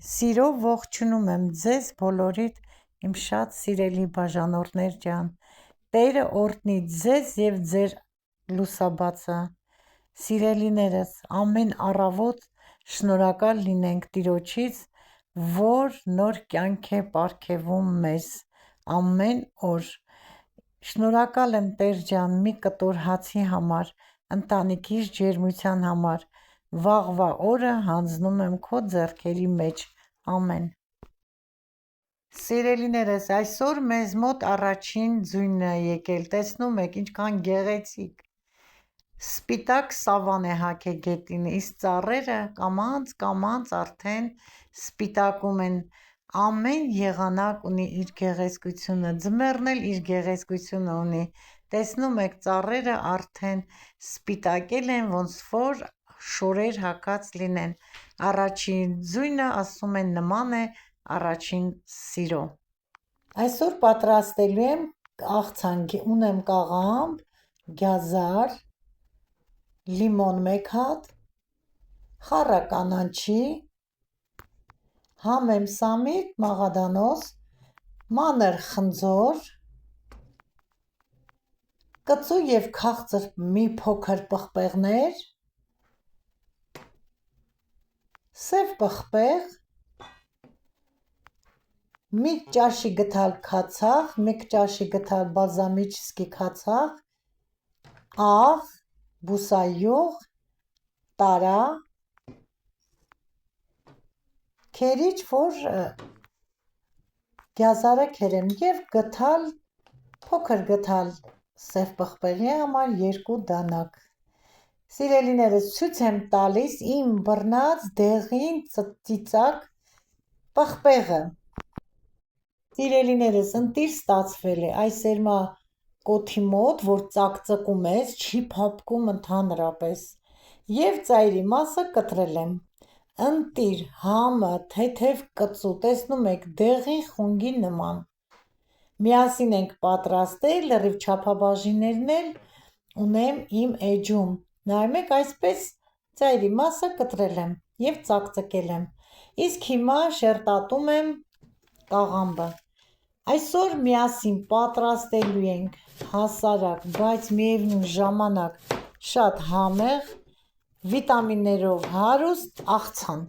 Սիրով ողջունում եմ ձեզ բոլորիդ, իմ շատ սիրելի բաժանորդներ ջան, Տերը օրհնի ձեզ և ձեր լուսաբացը, սիրելիներս, ամեն առավոտ շնորհակալ լինենք Տիրոջից, որ նոր կյանք է պարգևում մեզ, ամեն օր, շնորհակալ եմ Տեր ջան մի կտոր հացի համար, ընտանիքիս ջերմության համար, վաղվա օրը հանձնում եմ քո ձեռքերի մեջ, ամեն։ Սիրելիներս, այսօր մեզ մոտ առաջին ձյունն է եկել, տեսնում եք ինչքան գեղեցիկ, սպիտակ սավան է հագել գետինը, իսկ ծառերը կամաց արդեն սպիտակում են, ամեն եղանակ ունի իր գեղեցկությունը, ձմեռն էլ իր գեղեցկությունը ունի, տեսնում եք ծառերը արդեն սպիտակել են, ոնց որ շորեր հագած լինեն, առաջին ձյունը ասում են նման է առաջին սիրո։ Այսօր պատրաստելու եմ աղցան, ունեմ կաղամբ, գազար, լիմոն 1 հատ, խառը կանաչի, համեմ սամիտ, մաղադանոս, մանր խնձոր, կծու և քաղցր մի փոքր պղպեղներ, սև պղպեղ, մի ճաշի գթալ քացախ, մեկ ճաշի գթալ բալզամический քացախ, աղ, բուսայուղ, տարա, քերիչ, որ գազարը քերեմ և գթալ, փոքր գթալ սև պղպեղի համար 2 դանակ։ Սիրելիներս, ցույց եմ տալիս իմ բռնած դեղին ծիծաղ պղպեղը։ Սիրելիներս, ընտիր ստացվել է, այս էրմա կոթի մոտ, որ ծակծկում ես, չի փափկում ընդհանրապես, և ծայրի մասը կտրել եմ, ընտիր համը թեթև կծու, տեսնում եք դեղի խունգի նման, միասին ենք պատրաստել, լրիվ չափաբաժիններն էլ ունեմ իմ էջում, նայում եք այսպես ծայրի մասը կտրել եմ և ծակծկել եմ, իսկ հիմա շերտատում եմ կաղամբը, այսօր միասին պատրաստելու ենք հասարակ, բայց միևնույն ժամանակ շատ համեղ, վիտամիններով հարուստ աղցան։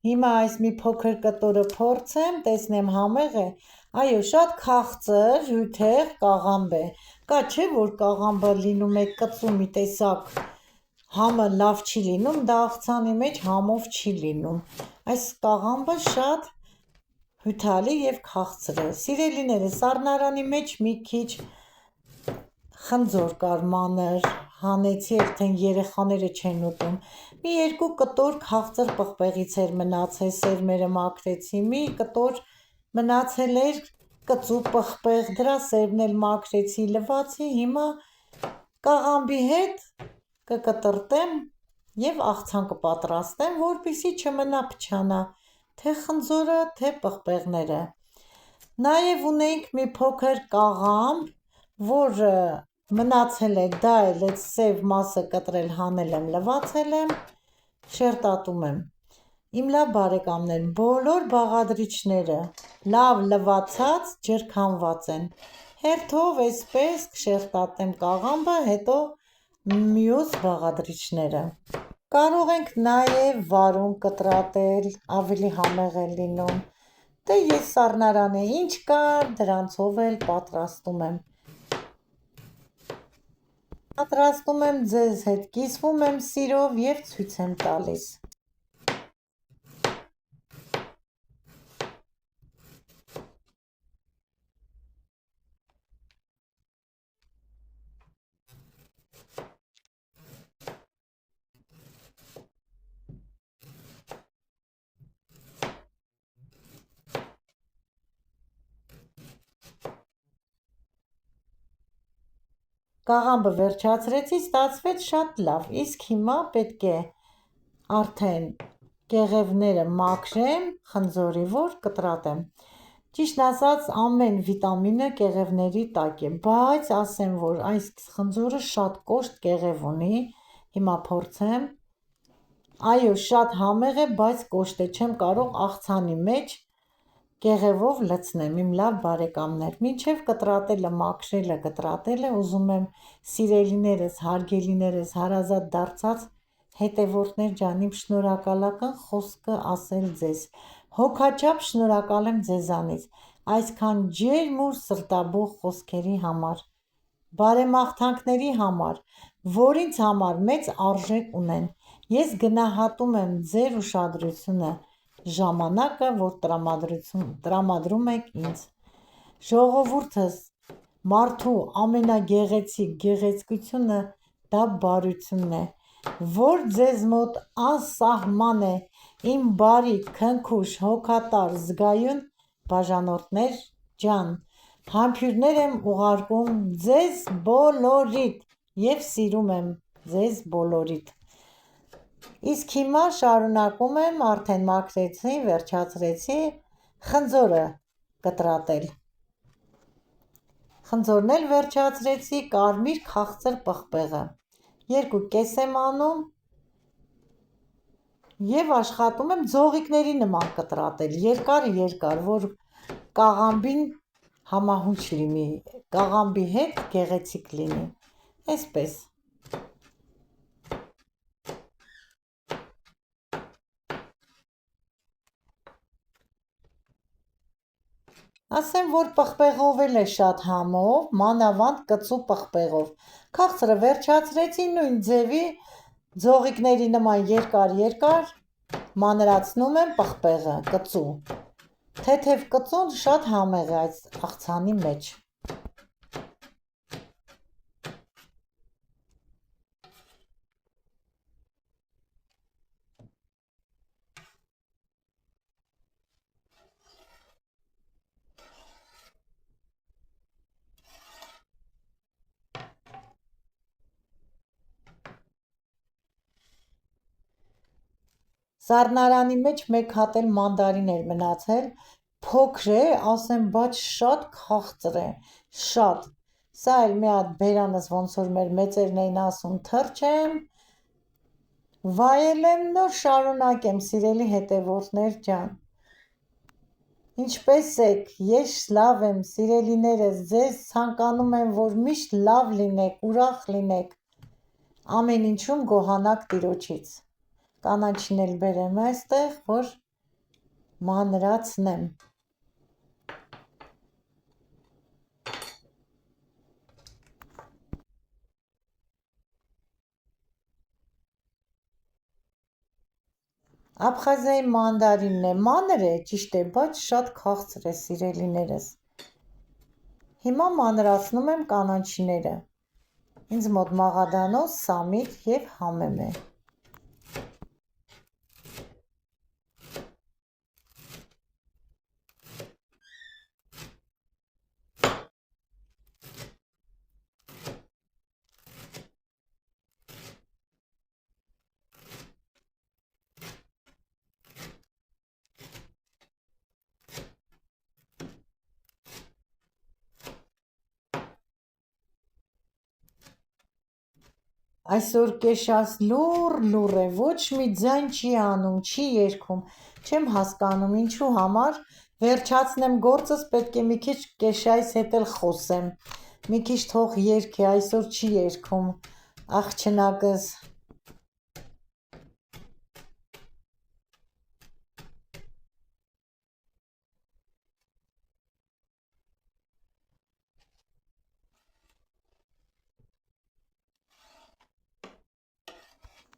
Հիմա այս մի փոքր կտորը փորձեմ, տեսնեմ համեղ է, այո, շատ քաղցր, հյութեղ կաղամբ է, կա չէ, որ կաղամբը լինում է կծու մի տեսակ, համը լավ չի լինում, դա աղցանի մեջ համով չի լինում, այս կաղամբը շատ հյութալի և քաղցր է, սիրելիներս, սառնարանի մեջ մի քիչ խնձոր կար մանր, հանեցի, արդեն երեխաները չեն ուտում, մի 2 կտոր քաղցր պղպեղից էր մնացել, սերմերը մաքրեցի, մի կտոր մնացել էր կծու պղպեղ, դրա սերմն էլ մաքրեցի, լվացի, հիմա կաղամբի հետ կկտրտեմ և աղցան կպատրաստեմ, որպեսզի չմնա փչանա, թե խնձորը, թե պղպեղները, նաև ունենք մի փոքր կաղամբ, որ մնացել է, դա էլ էդ սև մասը կտրել, հանել եմ, լվացել եմ, շերտատում եմ, իմ լավ բարեկամներ, բոլոր բաղադրիչները լավ լվացած, ջրքանված են, հերթով էսպես կշերտատեմ կաղամբը, հետո մյուս բաղադրիչները, կարող ենք նաև վարուն կտրատել, ավելի համեղ է լինում, դե ես սառնարանը ինչ կա, դրանցով էլ պատրաստում եմ, ձեզ հետ կիսվում եմ սիրով և ցույց եմ տալիս։ կաղամբը վերջացրեցի, ստացվեց շատ լավ, իսկ հիմա պետք է արդեն կեղևները մաքրեմ խնձորի, որ կտրատեմ։ Ճիշտն ասած, ամեն վիտամինը կեղևների տակ է, բայց ասեմ, որ այս խնձորը շատ կոշտ կեղև ունի, հիմա փորձեմ, այո, շատ համեղ է, բայց կոշտ է, չեմ կարող աղցանի մեջ կեղևով լցնեմ, իմ լավ բարեկամներ, մինչև կտրատելը, մաքրելը, կտրատելը, ուզում եմ սիրելիներս, հարգելիներս, հարազատ դարձած հետևորդներ ջան, իմ շնորհակալական խոսքը ասել ձեզ, հոգաչափ շնորհակալ եմ ձեզանից, այսքան ջերմ ու սրտաբուխ խոսքերի համար, բարեմաղթանքների համար, որ ինձ համար մեծ արժեք ունեն, ես գնահատում եմ ձեր ուշադրությունը, ժամանակը, որ տրամադրում եք ինձ, ժողովուրդս, մարդու ամենագեղեցիկ գեղեցկությունը դա բարությունն է, որ ձեզ մոտ անսահման է, իմ բարի, քնքուշ, հոգատար, զգայուն բաժանորդներ ջան, համբույրներ եմ ուղարկում ձեզ բոլորիդ և սիրում եմ ձեզ բոլորիդ։ Իսկ հիմա շարունակում եմ, արդեն մաքրեցի, վերջացրեցի խնձորը կտրատել։ Խնձորն էլ վերջացրեցի, կարմիր քաղցր պղպեղը, 2 կես եմ անում և աշխատում եմ ձողիկների նման կտրատել, երկար, որ կաղամբին համահունչ լինի, կաղամբի հետ գեղեցիկ լինի, այսպես։ Ասեմ, որ պղպեղով էլ է շատ համով, մանավանդ կծու պղպեղով, քաղցրը վերջացրեցի նույն ձևի, ձողիկների նման երկար, մանրացնում եմ պղպեղը, կծու, թեթև կծուն շատ համեղ է այս աղցանի մեջ։ Սառնարանի մեջ 1 հատ էլ մանդարին էր մնացել, փոքր է, ասեմ, բայց շատ քաղցր է, շատ, սա էլ մի հատ բերանս ոնց որ մեր մեծերն էին ասում, թռչեմ, վայելեմ, նոր շարունակեմ, սիրելի հետևորդներ ջան, ինչպես եք, ես լավ եմ, սիրելիներս, ձեզ ցանկանում եմ, որ միշտ լավ լինեք, ուրախ լինեք, ամեն ինչում գոհանաք Տիրոջից, կանաչին էլ բերեմ այստեղ, որ մանրացնեմ։ Աբխազիայի մանդարինն է, մանր է, ճիշտ է, բայց շատ քաղցր է, սիրելիներս։ Հիմա մանրացնում եմ կանաչիները, ինձ մոտ մաղադանոց, սամիտ և համեմ է։ Այսօր կեշաս լուռ է, ոչ մի ձայն չի անում, չի երգում, չեմ հասկանում ինչու համար, վերջացնեմ գործս, պետք է մի քիչ կեշայիս հետ էլ խոսեմ, մի քիչ թող երգի, այսօր չի երգում, աղջնակս։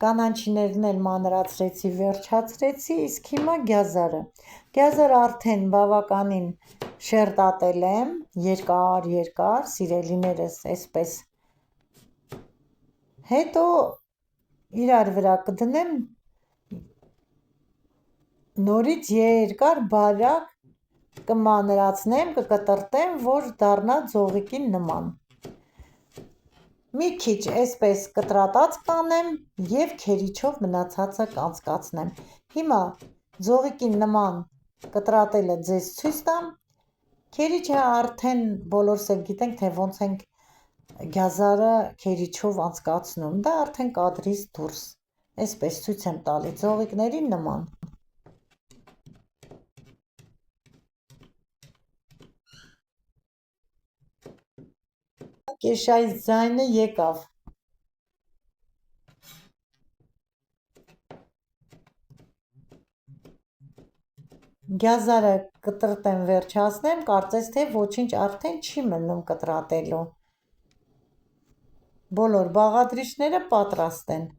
Կանաչիներն էլ մանրացրեցի, վերջացրեցի, իսկ հիմա գյազարը արդեն բավականին շերտատել եմ, երկար, սիրելիներս, այսպես, հետո իրար վրա կդնեմ, նորից երկար, բարակ կմանրացնեմ, կկտրտեմ, որ դառնա ձողիկի նման, Մի քիչ այսպես կտրատած կանեմ և քերիչով մնացածը կանցկացնեմ։ Հիմա ձողիկին նման կտրատելը ձեզ ցույց տամ։ Քերիչը արդեն բոլորս էլ գիտենք, թե ոնց ենք գազարը քերիչով անցկացնում, դա արդեն կադրից դուրս, այսպես ցույց եմ տալի ձողիկների նման։ Կեշայից ձայնը եկավ։ Գազարը կտրտեմ վերջացնեմ, կարծես թե ոչինչ արդեն չի մնում կտրատելու։ Բոլոր բաղադրիչները պատրաստ են։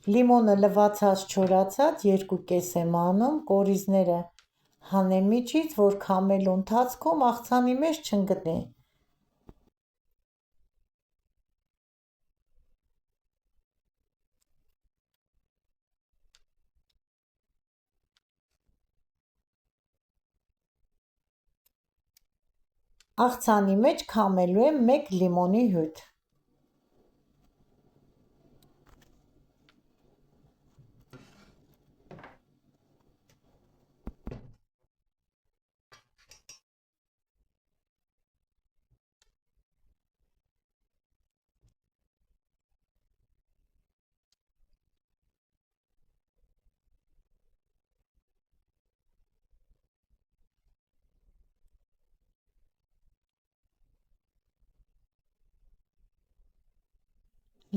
Լիմոնը լվացած չորացած 2 կես եմ անում, կորիզները հանեմ միջից, որ քամելու ընթացքում աղցանի մեջ չընկնի։ Աղցանի մեջ քամելու եմ 1 լիմոնի հյութ։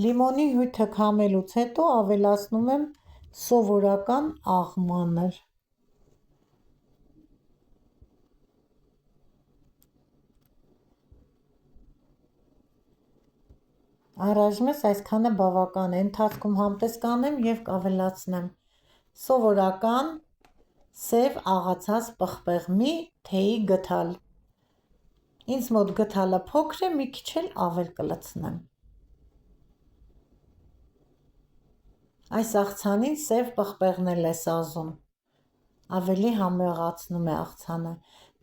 Լիմոնի հյութը քամելուց հետո ավելացնում եմ սովորական աղմանր։ Առայժմս այսքանը բավական է, ընթացքում համտես կանեմ և կավելացնեմ սովորական սև աղացած պղպեղ մի թեյի գդալ։ Ինձ մոտ գդալը փոքր է, մի քիչ էլ ավել կլցնեմ։ Այս աղցանին սև պղպեղն էլ է սազում, ավելի համեղացնում է աղցանը։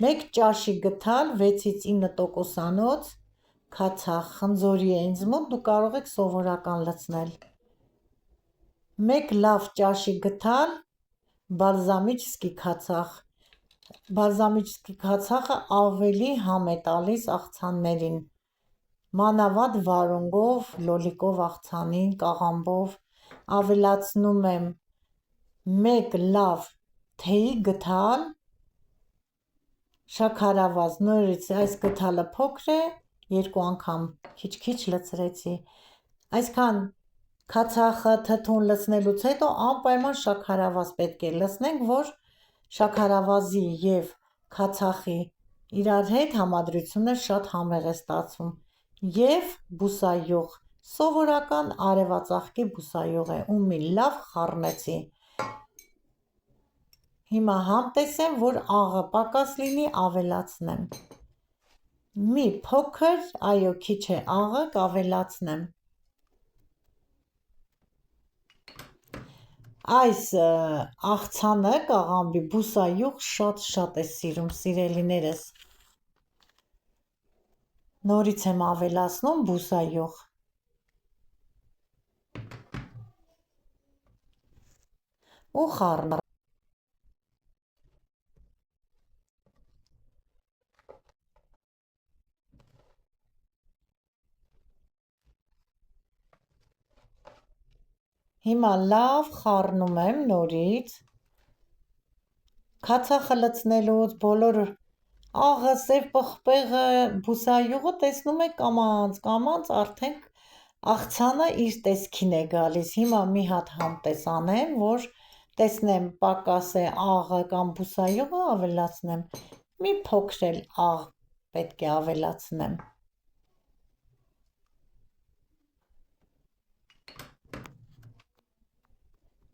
1 ճաշի գդալ 6-ից 9%-անոց քացախ խնձորի է ինձ մոտ, դուք կարող եք սովորական լցնել։ 1 լավ ճաշի գդալ բալզամический քացախ։ Բալզամический քացախը ավելի համ է տալիս աղցաններին, մանավանդ վարունգով, լոլիկով աղցանին, կաղամբով։ Ավելացնում եմ 1 լավ թեյի գդալ, շաքարավազ, նորից այս գդալը փոքր է, 2 անգամ քիչ-քիչ լցրեցի։ Այսքան քացախը թթուն լցնելուց հետո անպայման շաքարավազ պետք է լցնենք, որ շաքարավազի և քացախի իրար հետ համադրությունը շատ համեղ է ստացվում։ Եվ բուսայուղ, սովորական արևածաղկի բուսայուղ է, ու մի լավ խառնեցի։ Հիմա համտեսեմ, որ աղը պակաս լինի, ավելացնեմ։ Մի փոքր, այո, քիչ է աղը, կավելացնեմ։ Այս աղցանը, կաղամբի բուսայուղ շատ է սիրում սիրելիներս։ Նորից եմ ավելացնում բուսայուղ։ Ու խառնում։ Հիմա լավ խառնում եմ նորից։ Քացախը լցնելուց, բոլոր աղը, սև պղպեղը, բուսայուղը տեսնում եք կամաց արդեն աղցանը իր տեսքին է գալիս։ Հիմա մի հատ համտես անեմ, որ տեսնեմ պակաս է աղը կամ բուսայուղը, ավելացնեմ։ Մի փոքր էլ աղ պետք է ավելացնեմ։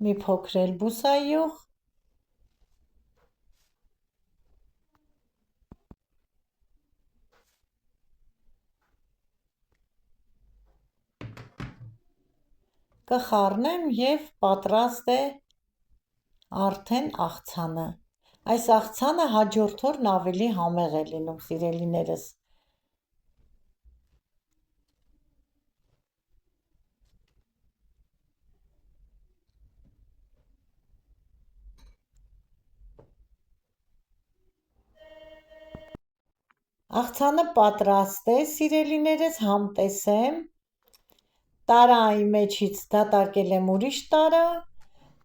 Մի փոքր էլ բուսայուղ։ Կխառնեմ և պատրաստ է արդեն աղցանը։ Այս աղցանը հաջորդ օրն ավելի համեղ է լինում, սիրելիներս։ Աղցանը պատրաստ է, սիրելիներս, համտեսեմ։ Տարայի մեջից դատարկել եմ ուրիշ տարը,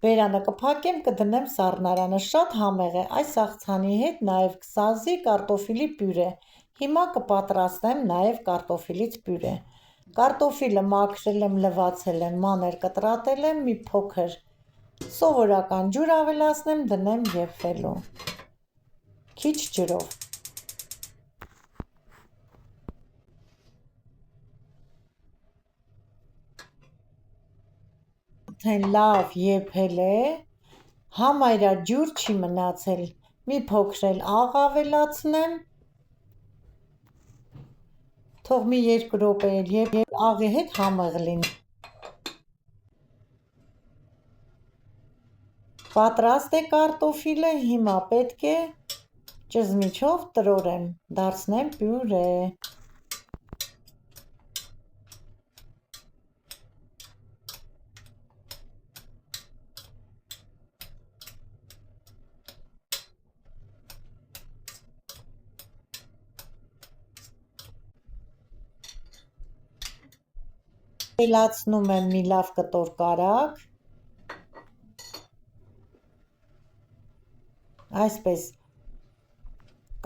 բերանը կփակեմ, կդնեմ սառնարանը, շատ համեղ է, այս աղցանի հետ նաև կսազի կարտոֆիլի պյուրե, հիմա կպատրաստեմ նաև կարտոֆիլից պյուրե, կարտոֆիլը մաքրել եմ, լվացել եմ, մանր կտրատել եմ, մի փոքր սովորական ջուր ավելացնեմ, դնեմ եփվելու, քիչ ջրով։ Արդեն լավ եփել է, համարյա ջուր չի մնացել, մի փոքր էլ աղ ավելացնեմ, թող մի 2 րոպե էլ եփի, աղի հետ համեղ լինի։ Պատրաստ է կարտոֆիլը, հիմա պետք է ճզմիչով տրորեմ, դարձնեմ պյուրե։ Խելացնում եմ մի լավ կտոր կարագ, այսպես,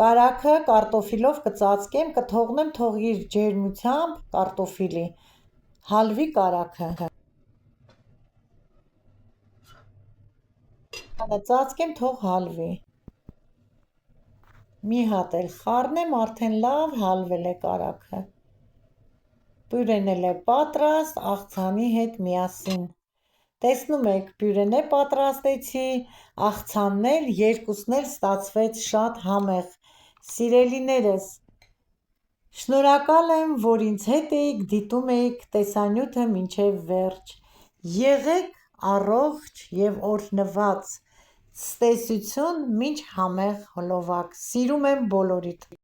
կարագը կարտոֆիլով կծածկեմ, կթողնեմ թող իր ջերմությամբ կարտոֆիլի հալվի կարագը, ծածկեմ թող հալվի, մի հատ էլ խառնեմ, արդեն լավ հալվել է կարագը, պյուրեն էլ է պատրաստ աղցանի հետ միասին, տեսնում եք, պյուրեն է պատրաստեցի, աղցանն էլ, երկուսն էլ ստացվեց շատ համեղ, սիրելիներս, շնորհակալ եմ, որ ինձ հետ էիք, դիտում էիք տեսանյութը մինչև վերջ, եղեք առողջ և օրհնված, ցտեսություն մինչ համեղ հոլովակ, սիրում եմ բոլորիդ։